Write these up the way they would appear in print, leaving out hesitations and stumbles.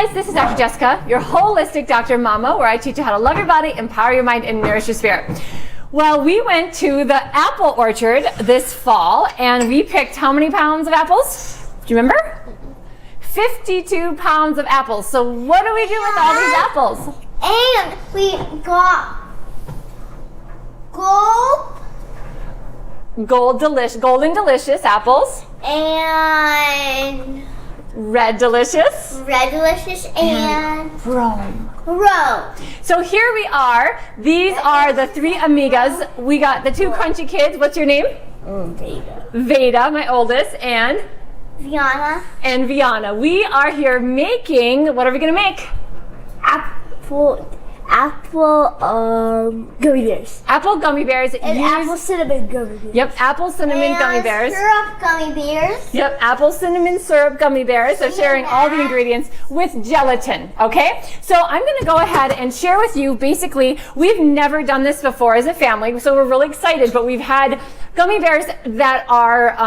guys, this is Dr. Jessica, your holistic Dr. Mama, where I teach you how to love your body, empower your mind, and nourish your spirit. Well, we went to the apple orchard this fall, and we picked how many pounds of apples? Do you remember? 52 pounds of apples. So what do we do with all these apples? And we got golden delicious apples. And red delicious and Rome. So here we are. These are the three amigas. We got the two crunchy kids. What's your name? Veda, my oldest, and Viana. We are here making, what are we gonna make? Apple gummy bears. Apple gummy bears. And apple cinnamon gummy bears. Yep, apple cinnamon gummy bears. Syrup gummy bears. Yep, apple cinnamon syrup gummy bears. So sharing all the ingredients with gelatin, okay? So I'm gonna go ahead and share with you, basically, we've never done this before as a family, so we're really excited, but we've had gummy bears that are,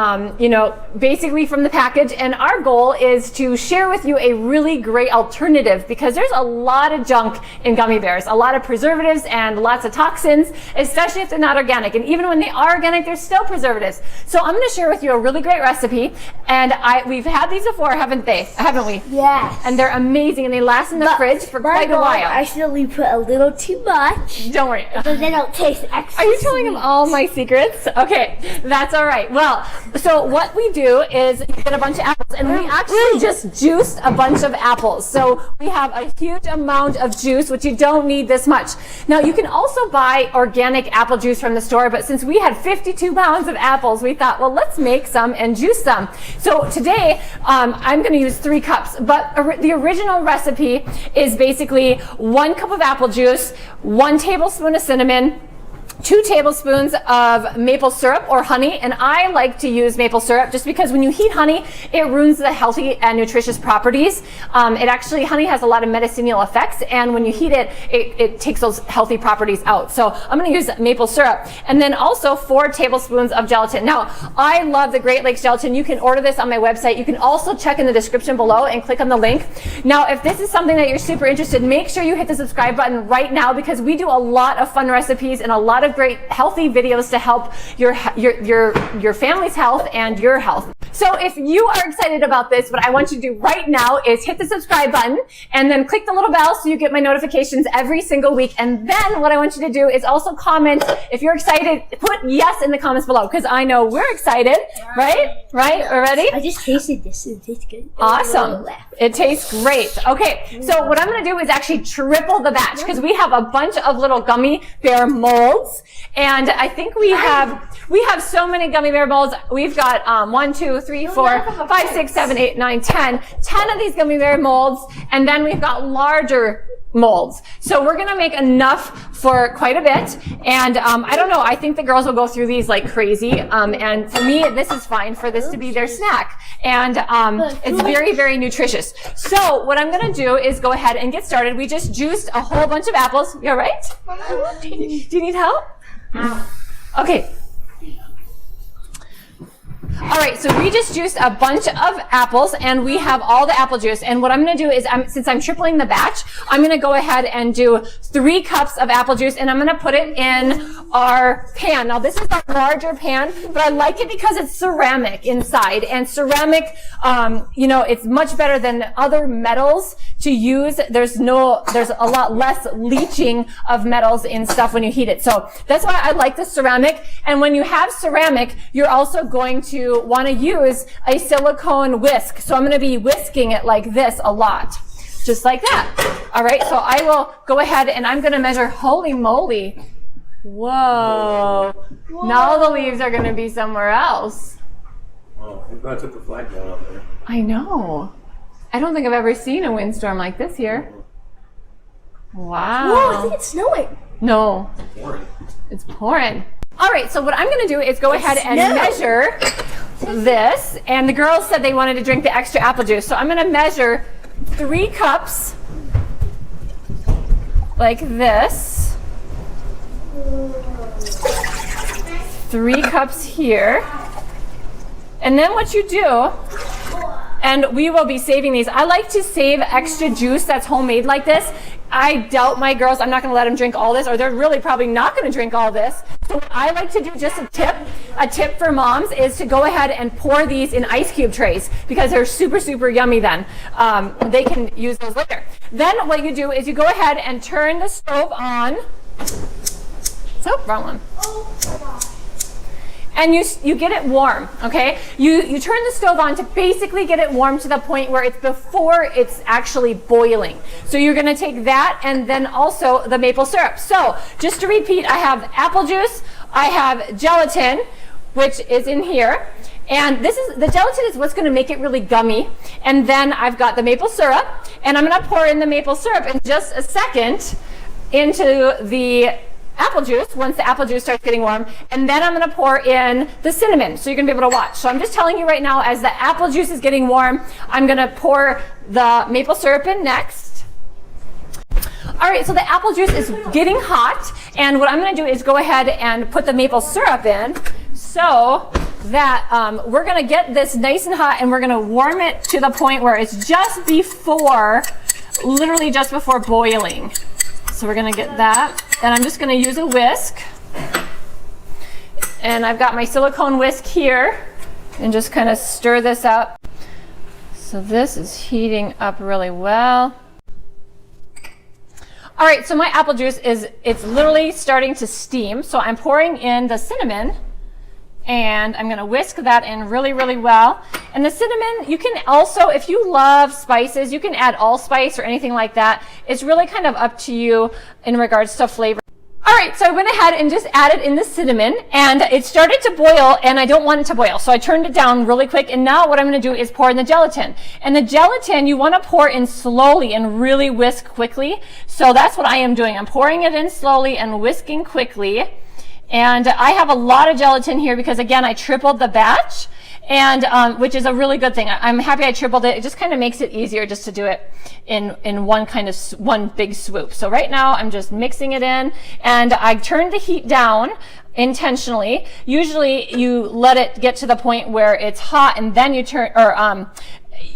basically from the package, and our goal is to share with you a really great alternative because there's a lot of junk in gummy bears, a lot of preservatives and lots of toxins, especially if they're not organic. And even when they are organic, there's still preservatives. So I'm going to share with you a really great recipe, and we've had these before, haven't we? Yes. And they're amazing, and they last in the fridge for quite a while. I accidentally put a little too much. Don't worry. Because they don't taste extra. Are you telling them all my secrets? Okay, that's all right. Well, so what we do is get a bunch of apples, and we actually just juiced a bunch of apples. So we have a huge amount of juice, which you don't need this much. Now, you can also buy organic apple juice from the store, but since we had 52 pounds of apples, we thought, well, let's make some and juice them. So today, I'm going to use 3 cups, but the original recipe is basically 1 cup of apple juice, 1 tablespoon of cinnamon, 2 tablespoons of maple syrup or honey, and I like to use maple syrup just because when you heat honey, it ruins the healthy and nutritious properties. Honey has a lot of medicinal effects, and when you heat it, it takes those healthy properties out. So I'm going to use maple syrup, and then also 4 tablespoons of gelatin. Now, I love the Great Lakes gelatin. You can order this on my website. You can also check in the description below and click on the link. Now, if this is something that you're super interested in, make sure you hit the subscribe button right now because we do a lot of fun recipes and a lot of great healthy videos to help your family's health and your health. So if you are excited about this, what I want you to do right now is hit the subscribe button and then click the little bell so you get my notifications every single week. And then what I want you to do is also comment if you're excited. Put yes in the comments below because I know we're excited, right? We're ready? I just tasted this. It tastes good. Awesome. It tastes great. Okay, so what I'm going to do is actually triple the batch because we have a bunch of little gummy bear molds, and I think we have so many gummy bear molds. We've got 1, 2, 3, 4, 5, 6, 7, 8, 9, 10 of these gummy bear molds, and then we've got larger molds. So we're going to make enough for quite a bit. And I don't know, I think the girls will go through these like crazy. And for me, this is fine for this to be their snack. And it's very, very nutritious. So what I'm going to do is go ahead and get started. We just juiced a whole bunch of apples. You all right? Do you need help? Okay. All right, so we just juiced a bunch of apples, and we have all the apple juice. And what I'm going to do is, since I'm tripling the batch, I'm going to go ahead and do 3 cups of apple juice, and I'm going to put it in our pan. Now, this is a larger pan, but I like it because it's ceramic inside. And ceramic, it's much better than other metals to use. There's a lot less leaching of metals in stuff when you heat it. So that's why I like the ceramic. And when you have ceramic, you're also going to want to use a silicone whisk. So I'm going to be whisking it like this a lot, just like that. All right, so I will go ahead and I'm going to measure. Holy moly. Whoa. Now the leaves are going to be somewhere else. Oh, I'm glad I took the flag down out there. I know. I don't think I've ever seen a windstorm like this here. Wow. Whoa, I think it's snowing. No. It's pouring. It's pouring. All right, so what I'm going to do is go ahead and measure this. And the girls said they wanted to drink the extra apple juice. So I'm going to measure 3 cups like this. 3 cups here. And then what you do And we will be saving these. I like to save extra juice that's homemade like this. I doubt my girls, I'm not going to let them drink all this, or they're really probably not going to drink all this. So what I like to do, just a tip for moms, is to go ahead and pour these in ice cube trays because they're super, super yummy then. They can use those later. Then what you do is you go ahead and turn the stove on. Oh, wrong one. And you get it warm, okay? You turn the stove on to basically get it warm to the point where it's before it's actually boiling. So you're gonna take that and then also the maple syrup. So just to repeat, I have apple juice, I have gelatin, which is in here. And the gelatin is what's gonna make it really gummy. And then I've got the maple syrup, and I'm gonna pour in the maple syrup in just a second into the apple juice once the apple juice starts getting warm, and then I'm going to pour in the cinnamon so you're going to be able to watch. So I'm just telling you right now, as the apple juice is getting warm, I'm going to pour the maple syrup in next. All right, so the apple juice is getting hot, and what I'm going to do is go ahead and put the maple syrup in so that we're going to get this nice and hot, and we're going to warm it to the point where it's just before, literally just before boiling. So we're going to get that, and I'm just going to use a whisk, and I've got my silicone whisk here, and just kind of stir this up. So this is heating up really well. All right, so my apple juice it's literally starting to steam, so I'm pouring in the cinnamon, and I'm going to whisk that in really, really well. And the cinnamon, you can also, if you love spices, you can add allspice or anything like that. It's really kind of up to you in regards to flavor. All right, so I went ahead and just added in the cinnamon, and it started to boil, and I don't want it to boil, so I turned it down really quick. And now what I'm going to do is pour in the gelatin. And the gelatin, you want to pour in slowly and really whisk quickly. So that's what I am doing. I'm pouring it in slowly and whisking quickly. And I have a lot of gelatin here because, again, I tripled the batch, and which is a really good thing. I'm happy I tripled it. It just kind of makes it easier just to do it in one big swoop. So right now I'm just mixing it in, and I turned the heat down intentionally. Usually you let it get to the point where it's hot, and then you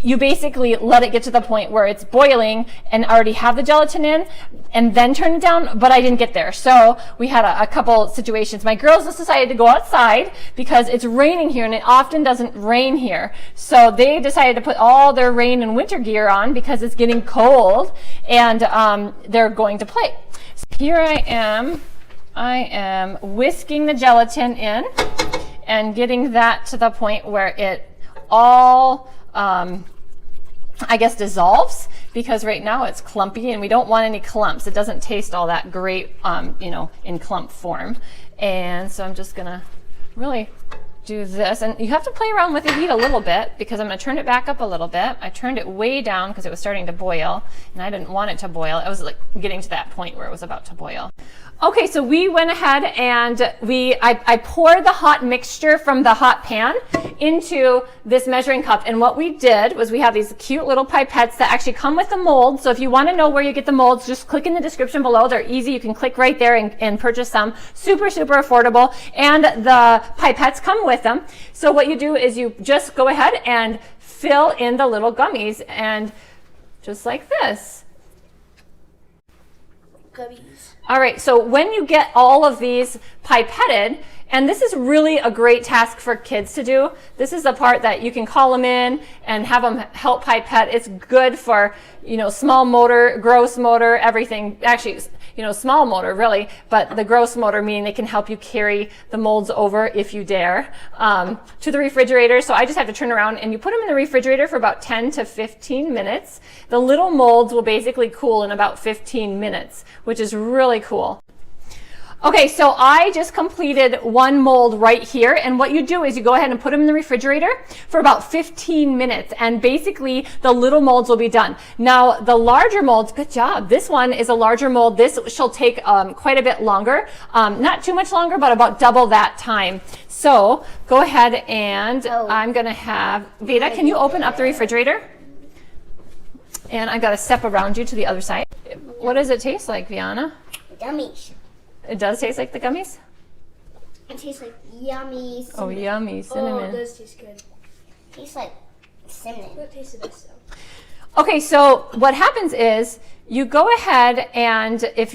you basically let it get to the point where it's boiling and already have the gelatin in, and then turn it down, but I didn't get there. So we had a couple situations. My girls just decided to go outside because it's raining here, and it often doesn't rain here. So they decided to put all their rain and winter gear on because it's getting cold, and they're going to play. So here I am whisking the gelatin in and getting that to the point where it all I guess dissolves, because right now it's clumpy and we don't want any clumps. It doesn't taste all that great, in clump form. And so I'm just gonna really do this, and you have to play around with the heat a little bit because I'm going to turn it back up a little bit. I turned it way down because it was starting to boil, and I didn't want it to boil. I was like getting to that point where it was about to boil. Okay, so we went ahead and I poured the hot mixture from the hot pan into this measuring cup, and what we did was we have these cute little pipettes that actually come with the mold. So if you want to know where you get the molds, just click in the description below. They're easy. You can click right there and purchase some. Super, super affordable, and the pipettes come with them. So what you do is you just go ahead and fill in the little gummies, and just like this. Gummies. All right, so when you get all of these pipetted, and this is really a great task for kids to do. This is the part that you can call them in and have them help pipette. It's good for, small motor, gross motor, everything. Actually, small motor really, but the gross motor, meaning they can help you carry the molds over if you dare, to the refrigerator. So I just have to turn around, and you put them in the refrigerator for about 10 to 15 minutes. The little molds will basically cool in about 15 minutes, which is really cool. Okay, so I just completed one mold right here, and what you do is you go ahead and put them in the refrigerator for about 15 minutes, and basically the little molds will be done. Now the larger molds, good job. This one is a larger mold. This shall take quite a bit longer, not too much longer, but about double that time. So go ahead, and I'm gonna have, Veda, can you open up the refrigerator? And I've got to step around you to the other side. What does it taste like, Viana? Gummies. It does taste like the gummies? It tastes like yummy cinnamon. Oh, yummy cinnamon. Oh, it does taste good. Tastes like cinnamon. What tastes the best though? Okay, so what happens is you go ahead and if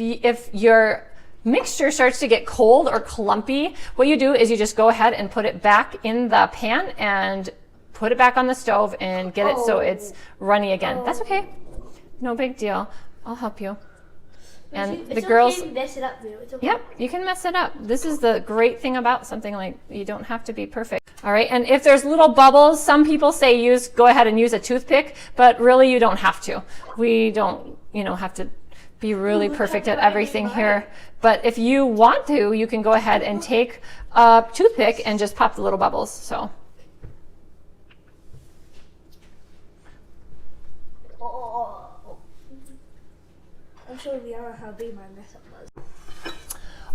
your mixture starts to get cold or clumpy, what you do is you just go ahead and put it back in the pan and put it back on the stove and get it so it's runny again. That's okay. No big deal. I'll help you. And the girls, okay to mess it up, though. It's okay. Yep, you can mess it up. This is the great thing about something like you don't have to be perfect. All right, and if there's little bubbles, some people say go ahead and use a toothpick, but really you don't have to. We don't, have to be really perfect at everything here. But if you want to, you can go ahead and take a toothpick and just pop the little bubbles. So. I'm showing Liana how big my mess up was.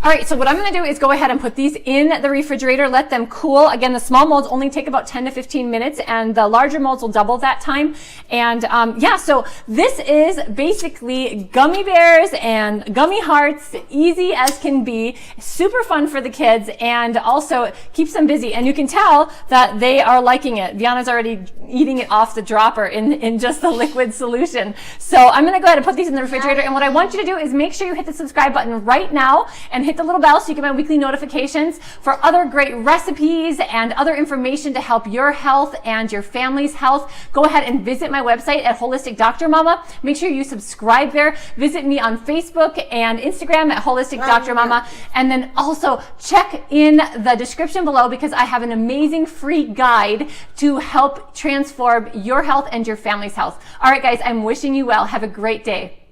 All right, so what I'm going to do is go ahead and put these in the refrigerator, let them cool. Again, the small molds only take about 10 to 15 minutes, and the larger molds will double that time. And yeah, so this is basically gummy bears and gummy hearts, easy as can be, super fun for the kids, and also keeps them busy. And you can tell that they are liking it. Viana's already eating it off the dropper in just the liquid solution. So I'm going to go ahead and put these in the refrigerator. And what I want you to do is make sure you hit the subscribe button right now and hit the little bell so you get my weekly notifications for other great recipes and other information to help your health and your family's health. Go ahead and visit my website at Holistic Dr. Mama. Make sure you subscribe there. Visit me on Facebook and Instagram at Holistic Dr. Mama. And then also check in the description below because I have an amazing free guide to help transform your health and your family's health. All right, guys, I'm wishing you well. Have a great day.